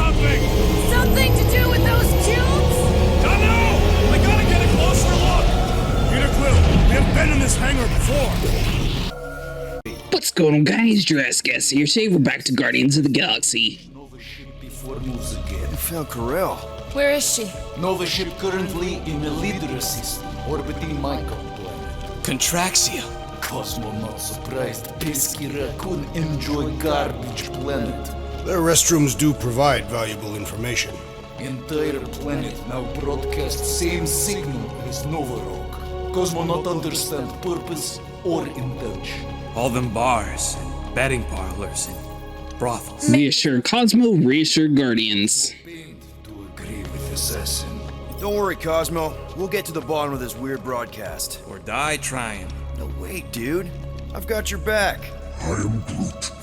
something! Something to do with those cubes? Dunno! I gotta get a closer look! Get a clue. We have been in this hangar before. What's going on, guys? Jurassic here. Today we're back to Guardians of the Galaxy. Nova ship before moves again. I found Corel. Where is she? Nova ship currently in a leader system, orbiting Michael planet. Contraxia. Cosmonaut surprised pesky raccoon enjoy garbage planet. Their restrooms do provide valuable information. Entire planet now broadcast same signal as Nova Rock. Cosmonaut understand purpose or intention. All them bars, and betting parlors, and brothels. Reassure Cosmo, reassure Guardians. Pained to agree with assassin. Don't worry, Cosmo. We'll get to the bottom of this weird broadcast. Or die trying. No, wait, dude. I've got your back.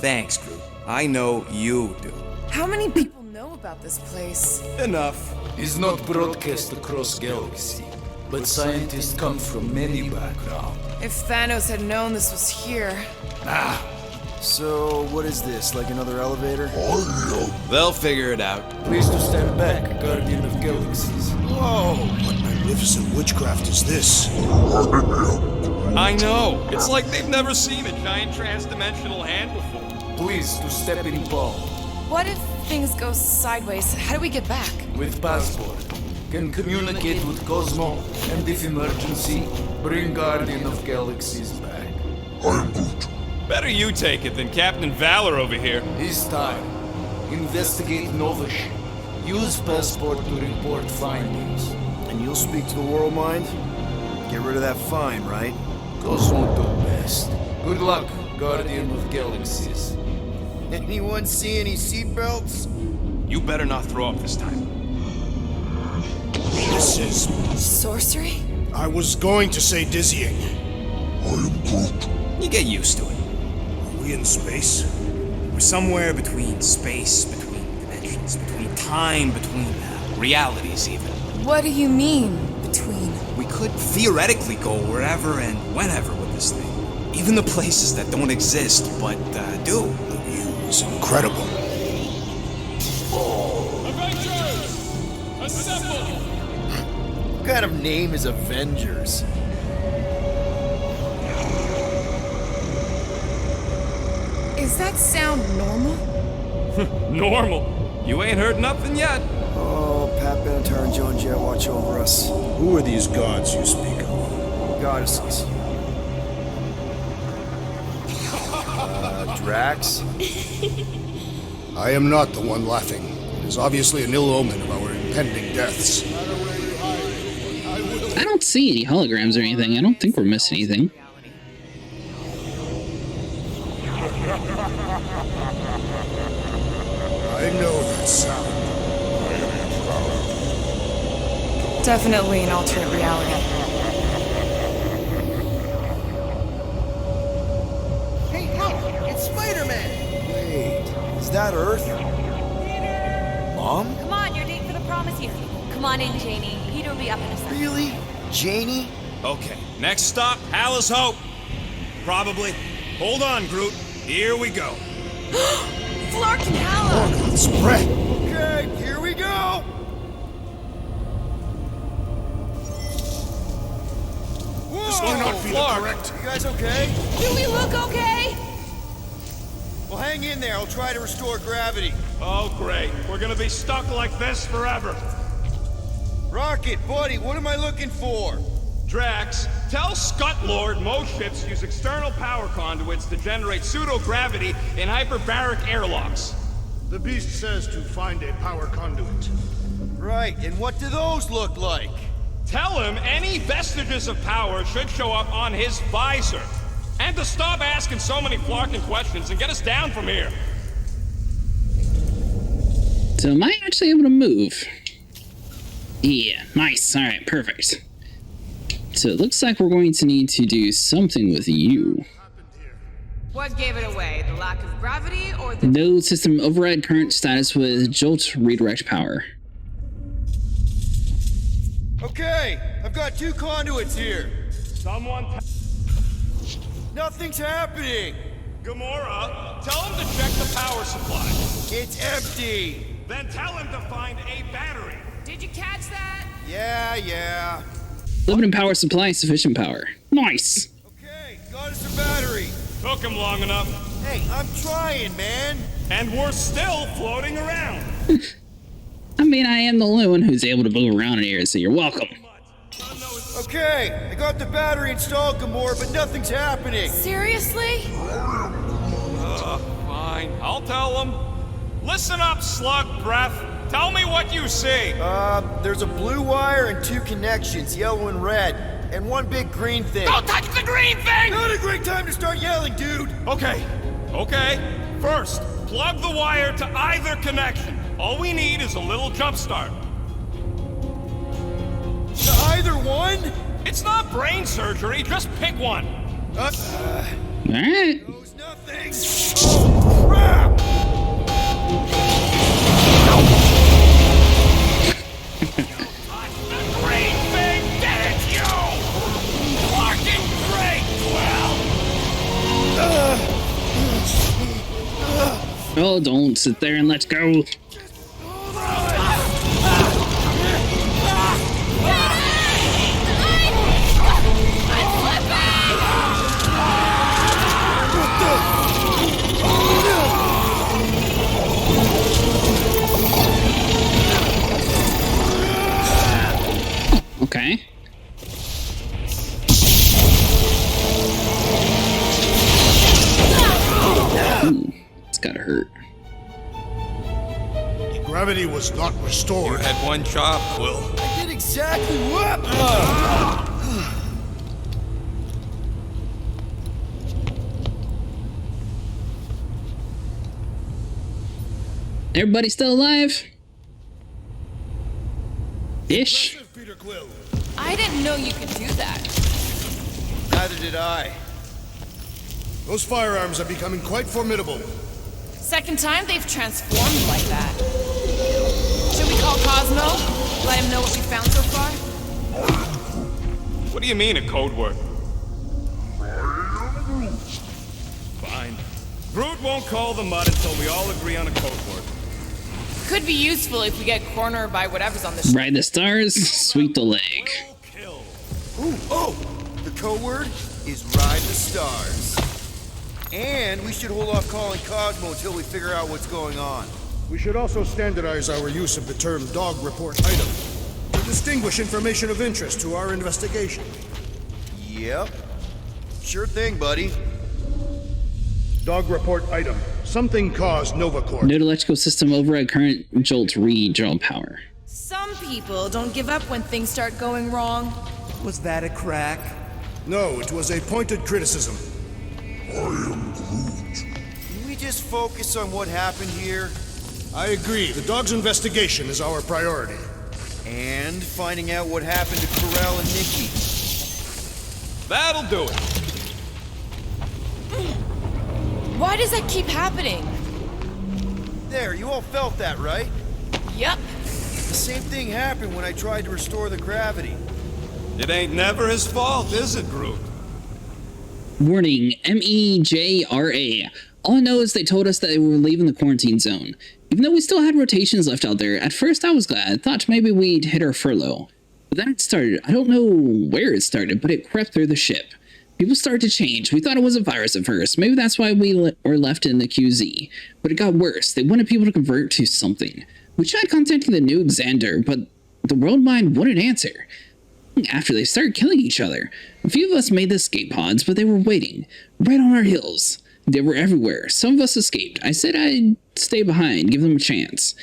Thanks, Groot. I know you do. How many people know about this place? Enough. Is not broadcast across galaxy, but scientists come from many backgrounds. If Thanos had known this was here. So, what is this? Like another elevator? They'll figure it out. Please to stand back, Guardian of Galaxies. Whoa! What magnificent witchcraft is this? I know. It's like they've never seen a giant trans-dimensional hand before. Please to step in Paul. What if things go sideways? How do we get back? With passport. Can communicate with Cosmo, and if emergency, bring Guardian of Galaxies back. Better you take it than Captain Valor over here. This time, investigate Nova ship. Use passport to report findings. And you'll speak to the world mind? Get rid of that fine, right? Cosmo do best. Good luck, Guardian of Galaxies. Anyone see any seatbelts? You better not throw up this time. This is... Sorcery? I was going to say dizzying. You get used to it. Are we in space? We're somewhere between space, between dimensions, between time, between realities even. What do you mean, between? We could theoretically go wherever and whenever with this thing. Even the places that don't exist, but do. The view is incredible. Avengers! Assemble! What kind of name is Avengers? Is that sound normal? Normal. You ain't heard nothing yet. Oh, Pat Benatar and Joan Jett watch over us. Who are these gods you speak of? Goddesses. Drax? I am not the one laughing. It is obviously an ill omen of our impending deaths. I don't see any holograms or anything. I don't think we're missing anything. I know that sound. Definitely an alternate reality. Hey, look! It's Spider-Man! Wait, is that Earth? Mom? Come on, you're late for the promise here. Come on in, Janie. Peter will be up in a second. Really? Janie? Okay, next stop, Hal's Hope. Probably. Hold on, Groot. Here we go. Flark and Hala! Spread! Okay, here we go! This might not be the correct. You guys okay? Do we look okay? Well, hang in there. I'll try to restore gravity. Oh, great. We're gonna be stuck like this forever. Rocket, buddy, what am I looking for? Drax, tell Scut Lord most ships use external power conduits to generate pseudo-gravity in hyperbaric airlocks. The beast says to find a power conduit. Right, and what do those look like? Tell him any vestiges of power should show up on his visor. And to stop asking so many flarking questions and get us down from here. So am I actually able to move? Yeah, nice. Alright, perfect. So it looks like we're going to need to do something with you. What gave it away? The lack of gravity or the... Node system override current status with jolt redirect power. Okay, I've got 2 conduits here. Someone Nothing's happening. Gamora, tell him to check the power supply. It's empty. Then tell him to find a battery. Did you catch that? Yeah. Limited power supply, sufficient power. Nice. Okay, got us a battery. Took him long enough. Hey, I'm trying, man. And we're still floating around. I mean, I am the only one who's able to move around in here, so you're welcome. Okay, I got the battery installed, Gamora, but nothing's happening. Seriously? Fine, I'll tell him. Listen up, slug breath. Tell me what you see. There's a blue wire and 2 connections, yellow and red, and 1 big green thing. Don't touch the green thing! Not a great time to start yelling, dude! Okay. First, plug the wire to either connection. All we need is a little jump start. To either one? It's not brain surgery, just pick one. Alright. Knows nothing. Oh, crap! Touch the green thing, get it, you! Fucking great, Quill! Oh, don't sit there and let's go. Okay. Ooh, it's gotta hurt. Gravity was not restored. You had one job, Quill. I did exactly what? Everybody still alive? Ish. Peter Quill. I didn't know you could do that. Neither did I. Those firearms are becoming quite formidable. Second time they've transformed like that. Should we call Cosmo? Let him know what we found so far? What do you mean, a code word? Fine. Groot won't call the mud until we all agree on a code word. Could be useful if we get cornered by whatever's on the ship. Ride the stars, sweep the leg. Kill. Ooh, oh! The code word is Ride the Stars. And we should hold off calling Cosmo until we figure out what's going on. We should also standardize our use of the term dog report item to distinguish information of interest to our investigation. Yep. Sure thing, buddy. Dog report item. Something caused Nova Corps. Node electrical system override current jolt redraw power. Some people don't give up when things start going wrong. Was that a crack? No, it was a pointed criticism. Can we just focus on what happened here? I agree. The dog's investigation is our priority. And finding out what happened to Corell and Nikki. That'll do it. Why does that keep happening? There, you all felt that, right? Yup. The same thing happened when I tried to restore the gravity. It ain't never his fault, is it, Groot? Warning, MEJRA. All I know is they told us that they were leaving the quarantine zone. Even though we still had rotations left out there, at first I was glad. I thought maybe we'd hit our furlough. But then it started. I don't know where it started, but it crept through the ship. People started to change. We thought it was a virus at first. Maybe that's why we were left in the QZ. But it got worse. They wanted people to convert to something. We tried contacting the new Xander, but the world mind wouldn't answer. After they started killing each other. A few of us made the escape pods, but they were waiting. Right on our heels. They were everywhere. Some of us escaped. I said I'd stay behind, give them a chance.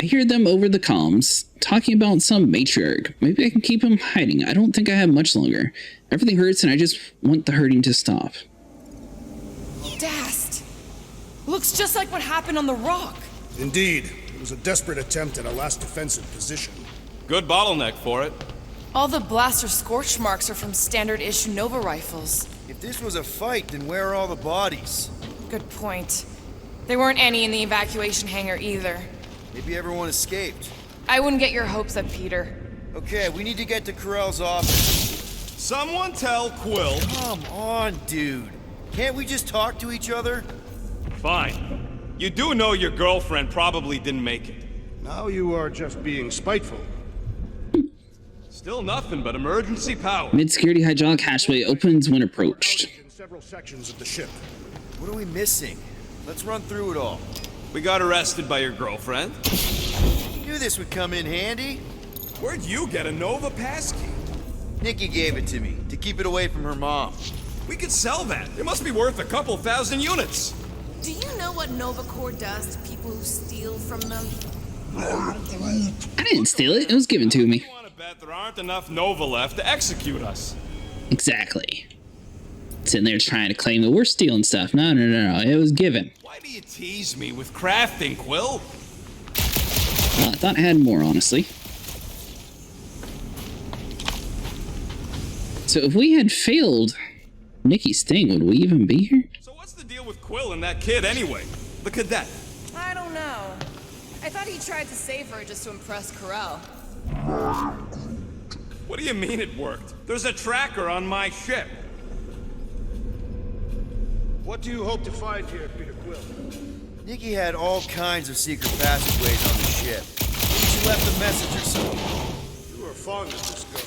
I hear them over the comms, talking about some matriarch. Maybe I can keep him hiding. I don't think I have much longer. Everything hurts and I just want the hurting to stop. Dast. Looks just like what happened on the rock. Indeed. It was a desperate attempt at a last defensive position. Good bottleneck for it. All the blaster scorch marks are from standard issue Nova rifles. If this was a fight, then where are all the bodies? Good point. There weren't any in the evacuation hangar either. Maybe everyone escaped. I wouldn't get your hopes up, Peter. Okay, we need to get to Corell's office. Someone tell Quill. Come on, dude. Can't we just talk to each other? Fine. You do know your girlfriend probably didn't make it. Now you are just being spiteful. Still nothing but emergency power. Mid-security hydraulic hatchway opens when approached. In several sections of the ship. What are we missing? Let's run through it all. We got arrested by your girlfriend. Knew this would come in handy. Where'd you get a Nova passkey? Nikki gave it to me to keep it away from her mom. We could sell that. It must be worth a couple thousand units. Do you know what Nova Corps does to people who steal from them? I didn't steal it. It was given to me. I want to bet there aren't enough Nova left to execute us. Exactly. Sitting there trying to claim that we're stealing stuff. No. It was given. Why do you tease me with crafting, Quill? Well, I thought I had more, honestly. So if we had failed Nikki's thing, would we even be here? So what's the deal with Quill and that kid anyway? The cadet. I don't know. I thought he tried to save her just to impress Corel. What do you mean it worked? There's a tracker on my ship. What do you hope to find here, Peter Quill? Nikki had all kinds of secret passageways on the ship. Maybe she left a message or something. You are fond of this girl.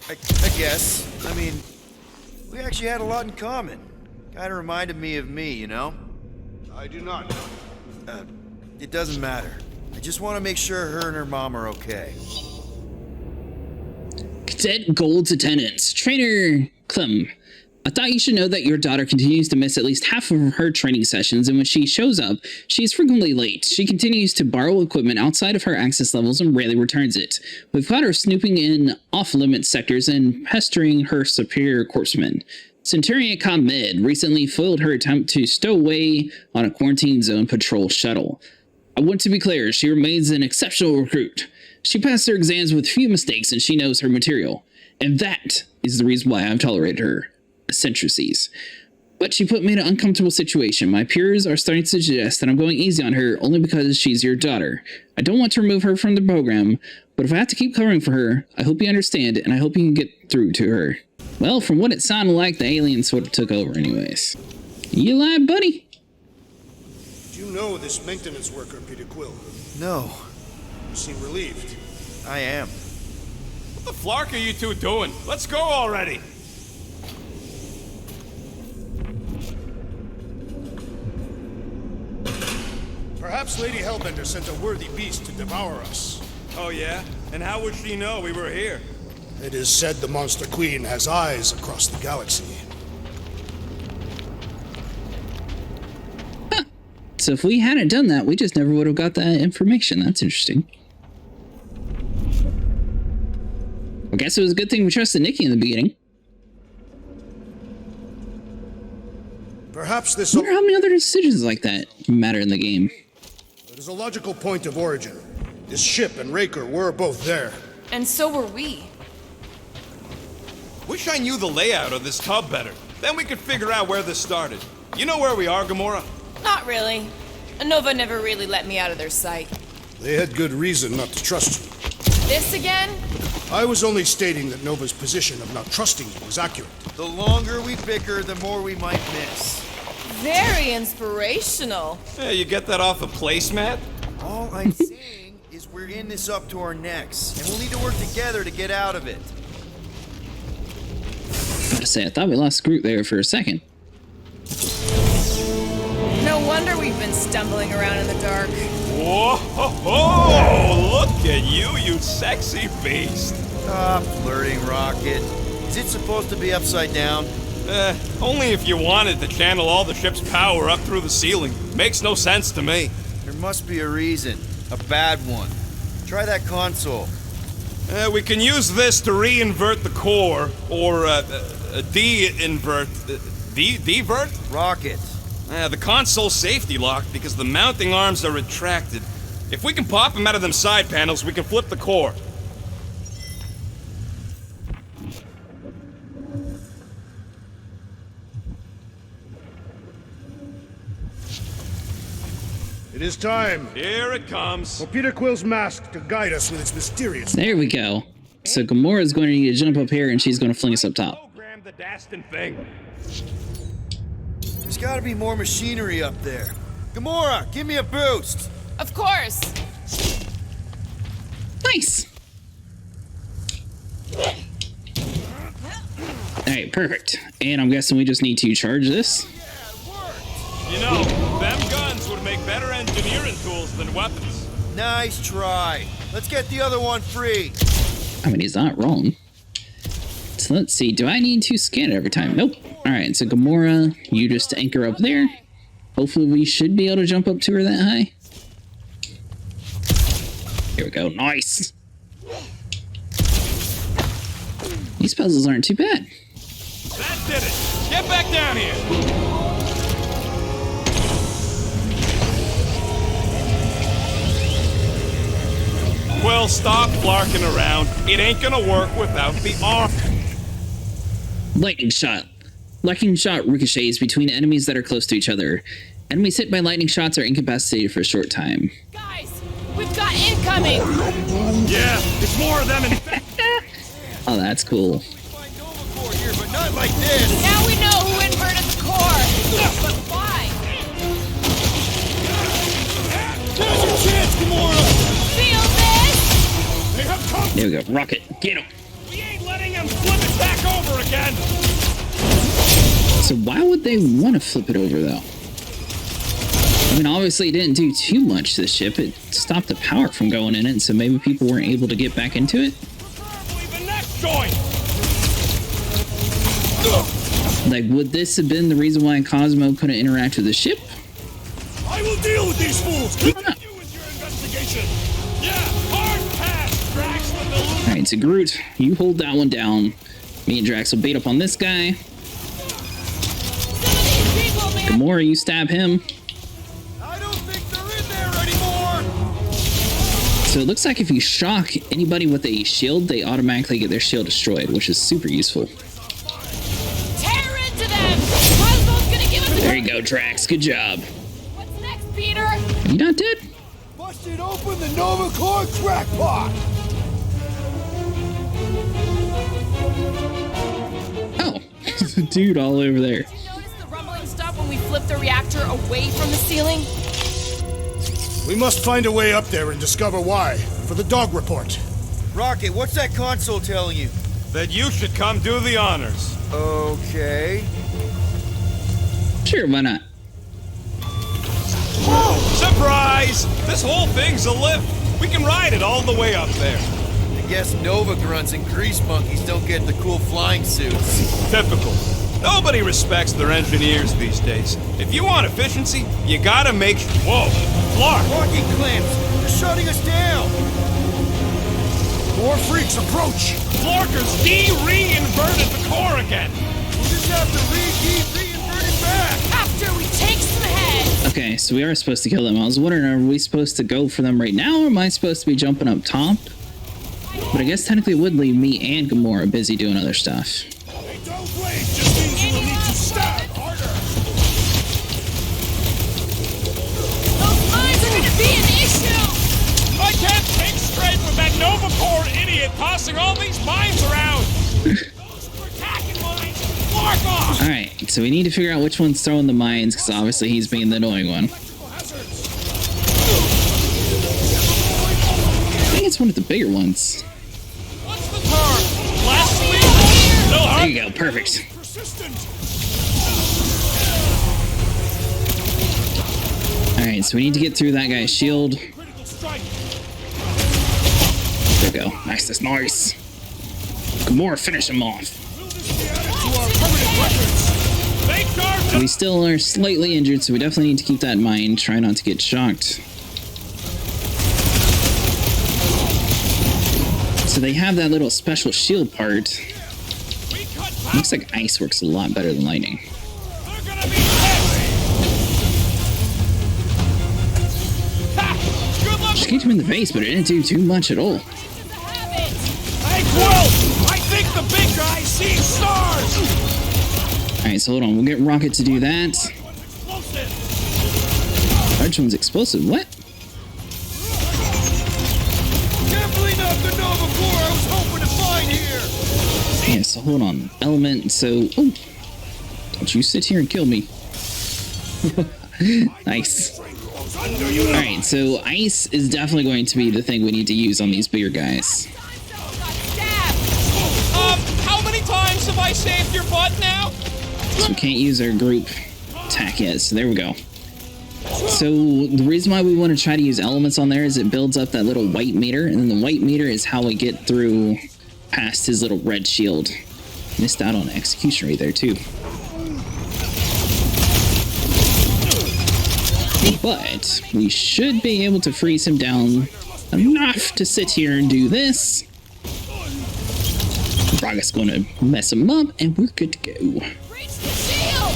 I guess. I mean, we actually had a lot in common. Kinda reminded me of me, you know? I do not. It doesn't matter. I just want to make sure her and her mom are okay. Cadet Gold's attendance. Trainer Clem. I thought you should know that your daughter continues to miss at least half of her training sessions, and when she shows up, she is frequently late. She continues to borrow equipment outside of her access levels and rarely returns it. We've caught her snooping in off-limits sectors and pestering her superior corpsmen. Centurion Med recently foiled her attempt to stow away on a quarantine zone patrol shuttle. I want to be clear, she remains an exceptional recruit. She passed her exams with few mistakes and she knows her material. And that is the reason why I've tolerated her eccentricities. But she put me in an uncomfortable situation. My peers are starting to suggest that I'm going easy on her only because she's your daughter. I don't want to remove her from the program, but if I have to keep covering for her, I hope you understand and I hope you can get through to her. Well, from what it sounded like, the aliens sort of took over anyways. You lied, buddy? Do you know this maintenance worker, Peter Quill? No, You seem relieved. I am. What the flark are you two doing? Let's go already. Perhaps Lady Hellbender sent a worthy beast to devour us. Oh yeah? And how would she know we were here? It is said the Monster Queen has eyes across the galaxy. Huh. So if we hadn't done that, we just never would have got that information. That's interesting. I guess it was a good thing we trusted Nikki in the beginning. Perhaps this I wonder how many other decisions like that matter in the game. It is a logical point of origin. This ship and Raker were both there. And so were we. Wish I knew the layout of this tub better. Then we could figure out where this started. You know where we are, Gamora? Not really. Nova never really let me out of their sight. They had good reason not to trust you. This again? I was only stating that Nova's position of not trusting you was accurate. The longer we bicker, the more we might miss. Very inspirational. Yeah, you get that off a placemat? All I'm saying is we're in this up to our necks, and we'll need to work together to get out of it. Gotta say, I thought we lost Groot there for a second. No wonder we've been stumbling around in the dark. Whoa! Look at you, you sexy beast. Stop flirting, Rocket. Is it supposed to be upside down? Only if you wanted to channel all the ship's power up through the ceiling. Makes no sense to me. There must be a reason. A bad one. Try that console. We can use this to re-invert the core, or de-invert... Divert? Rocket. The console's safety locked because the mounting arms are retracted. If we can pop them out of them side panels, we can flip the core. It is time Here it comes. for Peter Quill's mask to guide us with its mysterious... There we go. So Gamora is going to need to jump up here and she's going to fling us up top. Program the Dastin thing. There's gotta be more machinery up there. Gamora, give me a boost! Of course. Nice. Alright, perfect. And I'm guessing we just need to charge this. You know, them guns would make better engineering tools than weapons. Nice try. Let's get the other one free. I mean, he's not wrong. So let's see. Do I need to scan it every time? Nope. Alright, so Gamora, you just anchor up there. Hopefully we should be able to jump up to her that high. Here we go. Nice. These puzzles aren't too bad. That did it. Get back down here. Well, stop flarking around. It ain't gonna work without the arm. Lightning shot. Lightning shot ricochets between enemies that are close to each other. Enemies hit by lightning shots are incapacitated for a short time. Guys, we've got incoming! Yeah, it's more of them in Oh, that's cool. Here, but not like this. Now we know who inverted the core! But why? Now's your chance, Gamora. Feel this? They have come. There we go. Rocket. Get him. We ain't letting them flip it back over again. So why would they want to flip it over, though? I mean, obviously it didn't do too much to the ship. It stopped the power from going in it, so maybe people weren't able to get back into it. Preferably the next joint. Like, would this have been the reason why Cosmo couldn't interact with the ship? I will deal with these fools. I don't know. Continue with your investigation. Yeah, hard pass. Drax with the loot. Alright, so Groot, you hold that one down. Me and Drax will bait up on this guy. Gamora, you stab him. I don't think they're in there anymore. So it looks like if you shock anybody with a shield, they automatically get their shield destroyed, which is super useful. Tear into them! Cosmo's gonna give us a... There you go, Drax. Good job. What's next, Peter? You not dead? Busted open the Nova Core crackpot. Oh, there's a dude all over there. Notice the rumbling stop when we flip the reactor away from the ceiling? We must find a way up there and discover why, for the dog report. Rocket, what's that console telling you? That you should come do the honors. Okay. Sure, why not? Surprise! This whole thing's a lift. We can ride it all the way up there. I guess Nova grunts and grease monkeys don't get the cool flying suits. Typical. Nobody respects their engineers these days. If you want efficiency, you gotta make sure. Whoa! Clark! Rocket clamps! They're shutting us down! More freaks approach! Flarkers de-reinverted the core again! We'll just have to reinvert it back! After we take some heads! Okay, so we are supposed to kill them. I was wondering, are we supposed to go for them right now, or am I supposed to be jumping up top? But I guess technically it would leave me and Gamora busy doing other stuff. They don't wait, just means you will need to stab harder! Those mines are gonna be an issue! I can't think straight with that Nova Corps idiot tossing all these mines around! Those are attacking mines! Flark off! Alright, so we need to figure out which one's throwing the mines, because obviously he's being the annoying one. I think it's one of the bigger ones. What's the turn? Last week? Still There hurt? you go, perfect. Alright, so we need to get through that guy's shield. Critical strike. There we go. Nice, that's nice. Gamora, finish him off. They charged We still are slightly injured, so we definitely need to keep that in mind. Try not to get shocked. So they have that little special shield part. Looks like ice works a lot better than lightning. They're gonna be pissed! Ha! Good luck! Just kicked him in the face, but it didn't do too much at all. Hey, Quill! I think the big guy sees stars! Alright, so hold on. We'll get Rocket to do that. Explosive! Large one's explosive. What? Definitely not the Nova Core I was hoping to find here! Yeah, so hold on. Element, so... Oh! Don't you sit here and kill me. Nice. Alright, so ice is definitely going to be the thing we need to use on these bigger guys. How many times have I saved your butt now? So we can't use our group attack yet, so there we go. So the reason why we want to try to use elements on there is it builds up that little white meter, and then the white meter is how we get through past his little red shield. Missed out on execution right there too. But we should be able to freeze him down enough to sit here and do this. Braga's going to mess him up, and we're good to go. Reach the shield!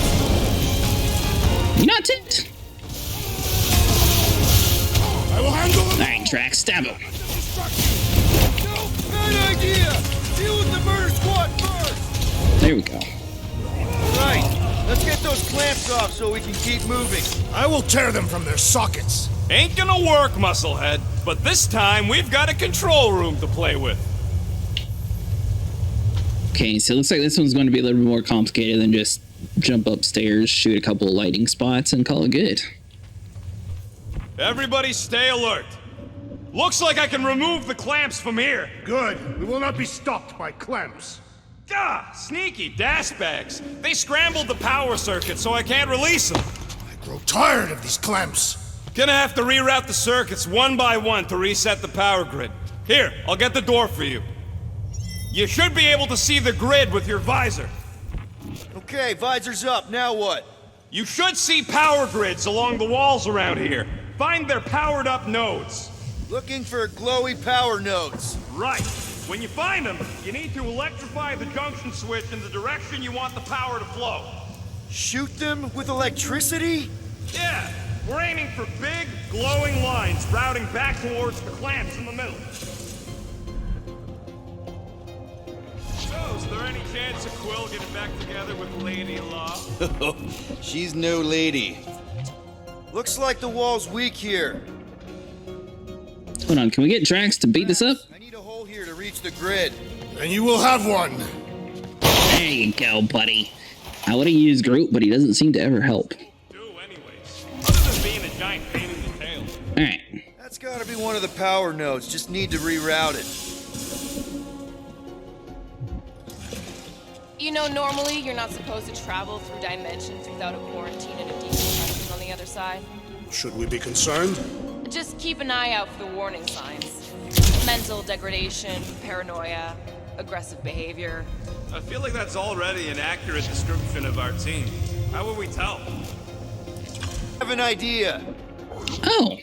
Not it! I will handle him. Alright, Drax, stab him. Bad idea! Deal with the murder squad first! There we go. Right, let's get those clamps off so we can keep moving. I will tear them from their sockets. Ain't gonna work, Musclehead. But this time, we've got a control room to play with. Okay, so it looks like this one's going to be a little bit more complicated than just jump upstairs, shoot a couple of lighting spots, and call it good. Everybody stay alert. Looks like I can remove the clamps from here. Good. We will not be stopped by clamps. Ah, sneaky dash bags. They scrambled the power circuit so I can't release them. I grow tired of these clamps. Gonna have to reroute the circuits one by one to reset the power grid. Here, I'll get the door for you. You should be able to see the grid with your visor. Okay, visor's up, now what? You should see power grids along the walls around here. Find their powered up nodes. Looking for glowy power nodes. Right. When you find them, you need to electrify the junction switch in the direction you want the power to flow. Shoot them with electricity? Yeah, we're aiming for big, glowing lines routing back towards the clamps in the middle. So, is there any chance of Quill getting back together with Lady Law? She's no lady. Looks like the wall's weak here. Hold on, can we get Drax to beat this up? I need a hole here to reach the grid. And you will have one. There you go, buddy. I would have used Groot, but he doesn't seem to ever help. Do anyways. Other than being a giant pain in the tail. Alright. That's gotta be one of the power nodes, just need to reroute it. You know, normally you're not supposed to travel through dimensions without a quarantine and a decompression on the other side. Should we be concerned? Just keep an eye out for the warning signs. Mental degradation, paranoia, aggressive behavior. I feel like that's already an accurate description of our team. How would we tell? I have an idea. Oh,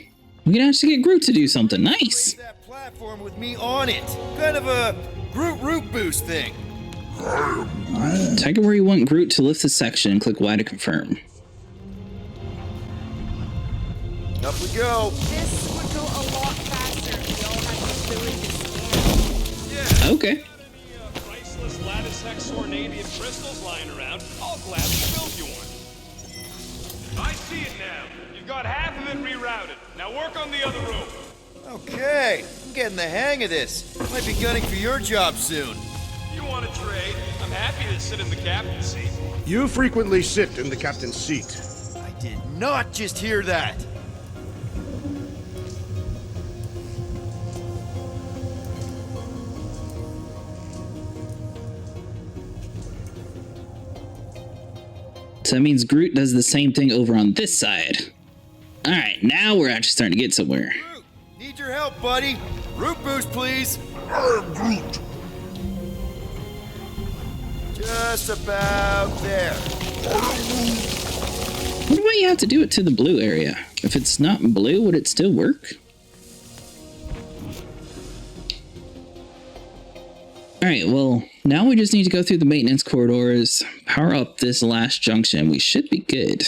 we can actually get Groot to do something. Nice. Raise that platform with me on it. Kind of a Groot root boost thing. Type it where you want Groot to lift the section and click Y to confirm. Up we go. This would go a lot faster if we all had the ability to scan. Okay. Any priceless lattice hex ornadium crystals lying around, I'll gladly build you one. I see it now. You've got half of it rerouted. Now work on the other room. Okay, I'm getting the hang of this. Might be gunning for your job soon. You want to trade? I'm happy to sit in the captain's seat. You frequently sit in the captain's seat. I did not just hear that. So that means Groot does the same thing over on this side. Alright, now we're actually starting to get somewhere. Groot, need your help, buddy. Root boost, please. Groot. Just about there. What about you have to do it to the blue area? If it's not blue, would it still work? Alright, well, now we just need to go through the maintenance corridors, power up this last junction. We should be good.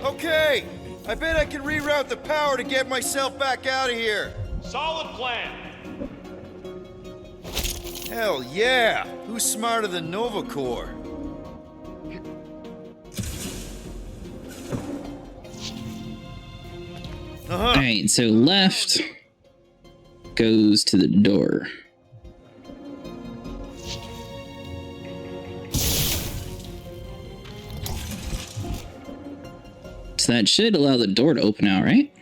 Okay, I bet I can reroute the power to get myself back out of here. Solid plan. Hell yeah! Who's smarter than Nova Corps? Alright, so left goes to the door. So that should allow the door to open out, right?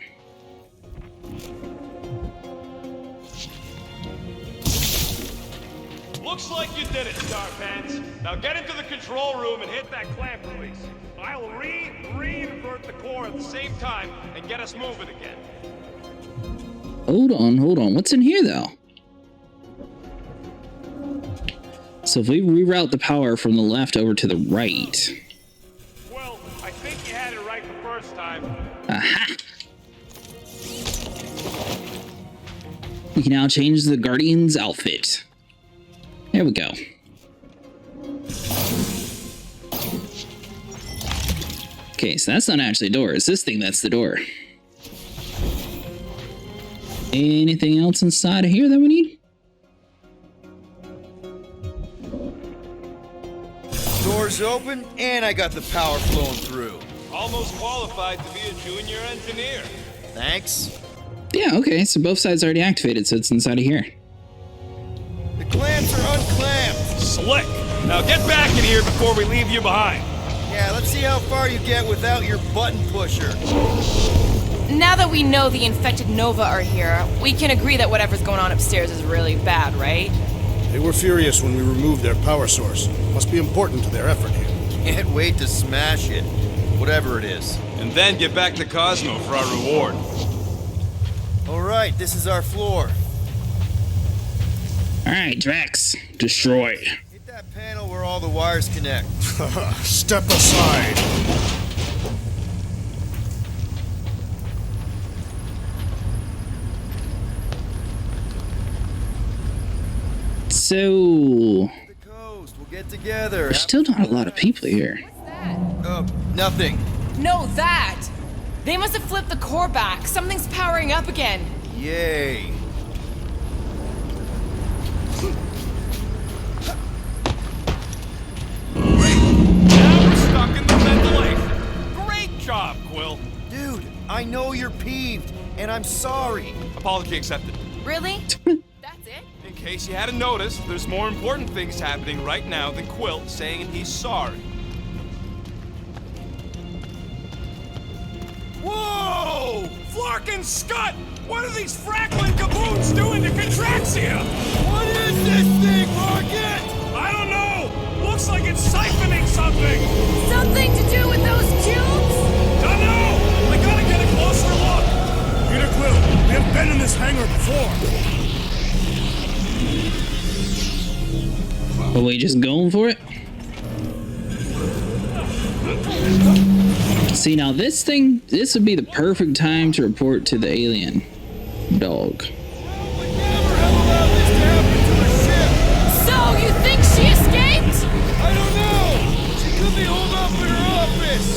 Looks like you did it, Starpants. Now get into the control room and hit that clamp release. I'll reinvert the core at the same time and get us moving again. Hold on. What's in here, though? So if we reroute the power from the left over to the right... Well, I think you had it right the first time. Aha! We can now change the Guardian's outfit. There we go. Okay, so that's not actually a door. It's this thing that's the door. Anything else inside of here that we need? Doors open, and I got the power flowing through. Almost qualified to be a junior engineer. Thanks. Yeah, okay, so both sides are already activated, so it's inside of here. The clamps are unclamped. Slick. Now get back in here before we leave you behind. Yeah, let's see how far you get without your button pusher. Now that we know the infected Nova are here, we can agree that whatever's going on upstairs is really bad, right? They were furious when we removed their power source. Must be important to their effort here. Can't wait to smash it. Whatever it is. And then get back to Cosmo for our reward. Alright, this is our floor. Alright, Drax. Destroy. Hit that panel where all the wires connect. Step aside. So... The coast, we'll get together. There's still not a lot of people here. Nothing. No, that! They must have flipped the core back. Something's powering up again. Yay. Now we're stuck in the ventilation. Great job, Quill. Dude, I know you're peeved, and I'm sorry. Apology accepted. Really? That's it? In case you hadn't noticed, there's more important things happening right now than Quill saying he's sorry. Whoa! Flark and Scud! What are these Fracklin Gaboons doing to Contraxia? What is this thing, Rocket? I don't know! Looks like it's siphoning something! Something to do with those cubes? Don't know! We gotta get a closer look! Peter Quill, we have been in this hangar before. Are we just going for it? See, now this would be the perfect time to report to the alien dog. So, you think she escaped? I don't know! She could be holed up in her office!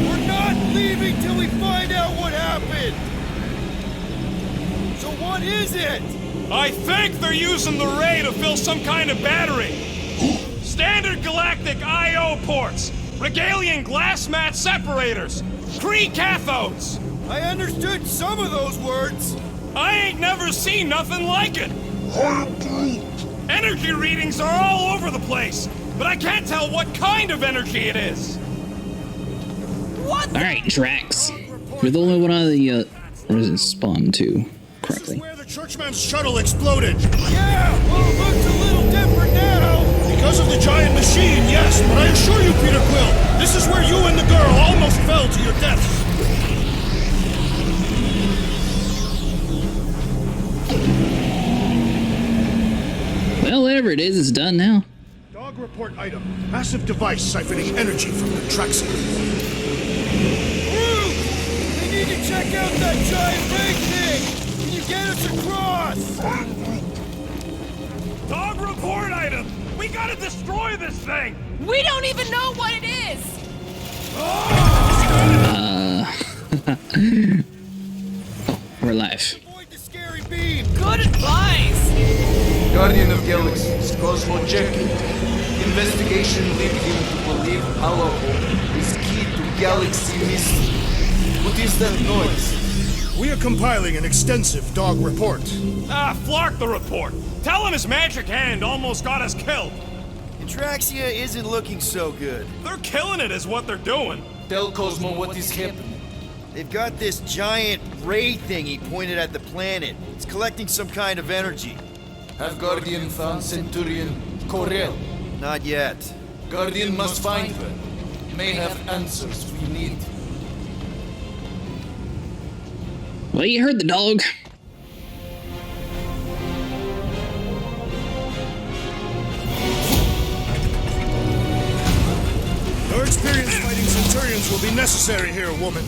We're not leaving till we find out what happened! So what is it? I think they're using the ray to fill some kind of battery. Standard galactic I.O. ports. Regalian glass mat separators. Kree cathodes. I understood some of those words. I ain't never seen nothing like it. Energy readings are all over the place, but I can't tell what kind of energy it is. What? Alright, Drax. You're the only one out of the, respond to correctly. This is where the Churchman's shuttle exploded. Yeah, well, it looks a little different now. Because of the giant machine, yes, but I assure you, Peter Quill, this is where you and the girl almost fell to your deaths. Well, whatever it is, it's done now. Dog report item. Massive device siphoning energy from the Traxia. Groot! We need to check out that giant rig thing! Can you get us across? Dog report item. We gotta destroy this thing. We don't even know what it is! Oh, we're live. Avoid the scary beam! Good advice! Guardian of Galaxies, Cosmo checking. Investigation leading him to believe Holocaust is key to galaxy mystery. What is that noise? We are compiling an extensive dog report. Flark the report. Tell him his magic hand almost got us killed. Contraxia isn't looking so good. They're killing it is what they're doing. Tell Cosmo what is happening. They've got this giant ray thingy pointed at the planet. It's collecting some kind of energy. Have Guardian found Centurion Corel? Not yet. Guardian must find her. May have answers we need. Well, you heard the dog. Your experience fighting Centurions will be necessary here, woman.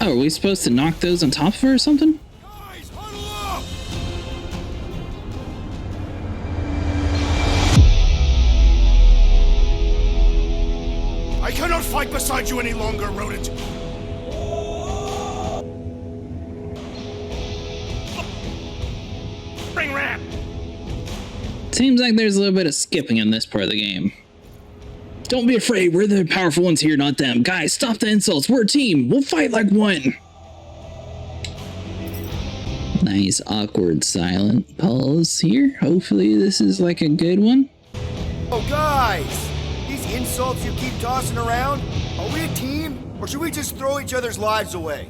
Oh, are we supposed to knock those on top of her or something? Guys, huddle up! I cannot fight beside you any longer, rodent. Spring ramp! Seems like there's a little bit of skipping in this part of the game. Don't be afraid, we're the powerful ones here, not them. Guys, stop the insults, we're a team, we'll fight like one. Nice, awkward, silent pause here. Hopefully this is like a good one. Oh, guys! These insults you keep tossing around, are we a team? Or should we just throw each other's lives away?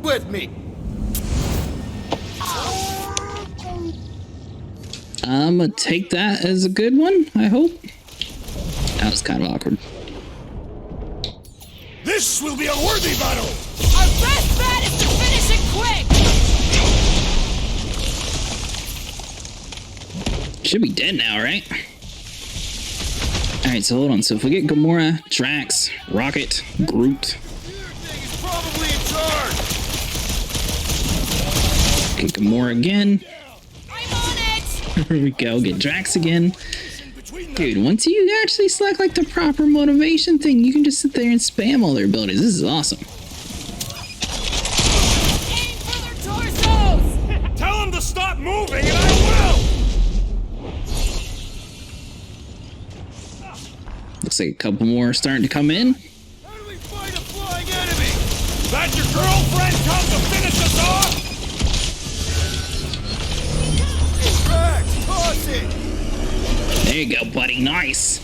With me! I'm gonna take that as a good one, I hope. That was kind of awkward. This will be a worthy battle! Our best bet is to finish it quick! Should be dead now, right? Alright, so hold on. So if we get Gamora, Drax, Rocket, Groot. He's probably in charge! Get Gamora again. I'm on it! Here we go. Get Drax again. Dude, once you actually select like the proper motivation thing, you can just sit there and spam all their abilities. This is awesome. Aim for their torsos! Tell them to stop moving and I will! Looks like a couple more are starting to come in. How do we fight a flying enemy? That your girlfriend come to finish us off? Hey, Drax, toss it! There you go, buddy. Nice.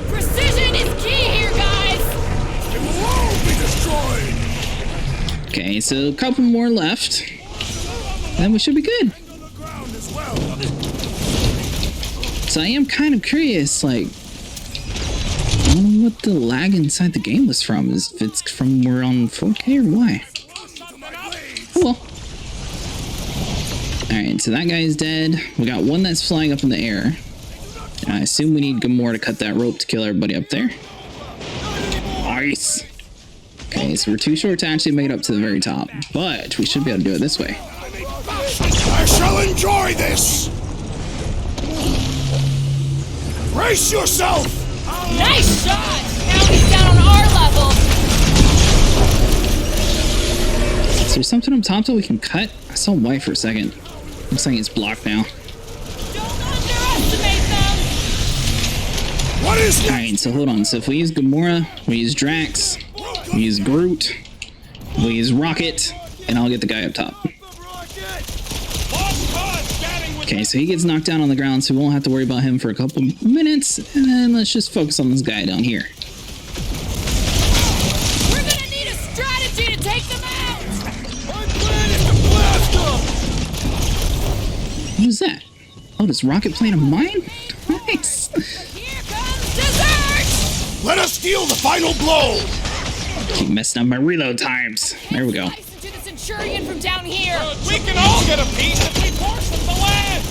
Precision is key here, guys! It will all be destroyed! Okay, so a couple more left. Then we should be good. On the ground as well. So I am kind of curious, like, I don't know what the lag inside the game was from. Is if it's from we're on 4K or why? Oh well. Alright, so that guy's dead. We got one that's flying up in the air. And I assume we need Gamora to cut that rope to kill everybody up there. Nice. Okay, so we're too short to actually make it up to the very top. But we should be able to do it this way. I shall enjoy this! Brace yourself! Nice shot! Now he's down on our level! Is there something on top that we can cut? I saw white for a second. Looks like it's blocked now. Don't underestimate them! What is next? Alright, so hold on. So if we use Gamora, we use Drax, we use Groot, we use Rocket, and I'll get the guy up top. Okay, so he gets knocked down on the ground, so we won't have to worry about him for a couple minutes, and then let's just focus on this guy down here. We're gonna need a strategy to take them out! My plan is to blast them! What is that? Oh, does Rocket plant a mine? Nice! Here comes dessert! Let us deal the final blow! Keep messing up my reload times. There we go. Listen to the Centurion from down here! We can all get a piece if we force them to land!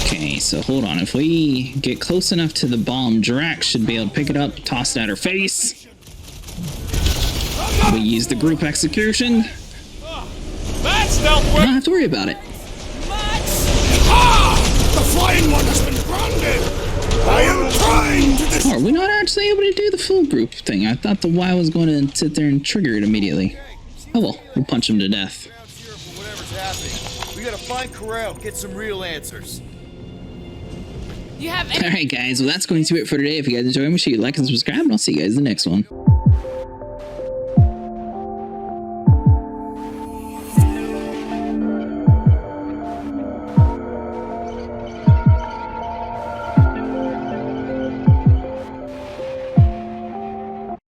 Okay, so hold on. If we get close enough to the bomb, Drax should be able to pick it up, toss it at her face. We use the group execution. That's stealth I work! don't have to worry about it. Ah! The flying one has been grounded! I am trying to Oh, are we not actually able to do the full group thing? I thought the Y was going to sit there and trigger it immediately. Oh well, we'll punch him to death. Whatever's happening, we gotta find Corel, get some real answers. You have any Alright guys, well that's going to be it for today. If you guys enjoyed, make sure you like and subscribe, and I'll see you guys in the next one.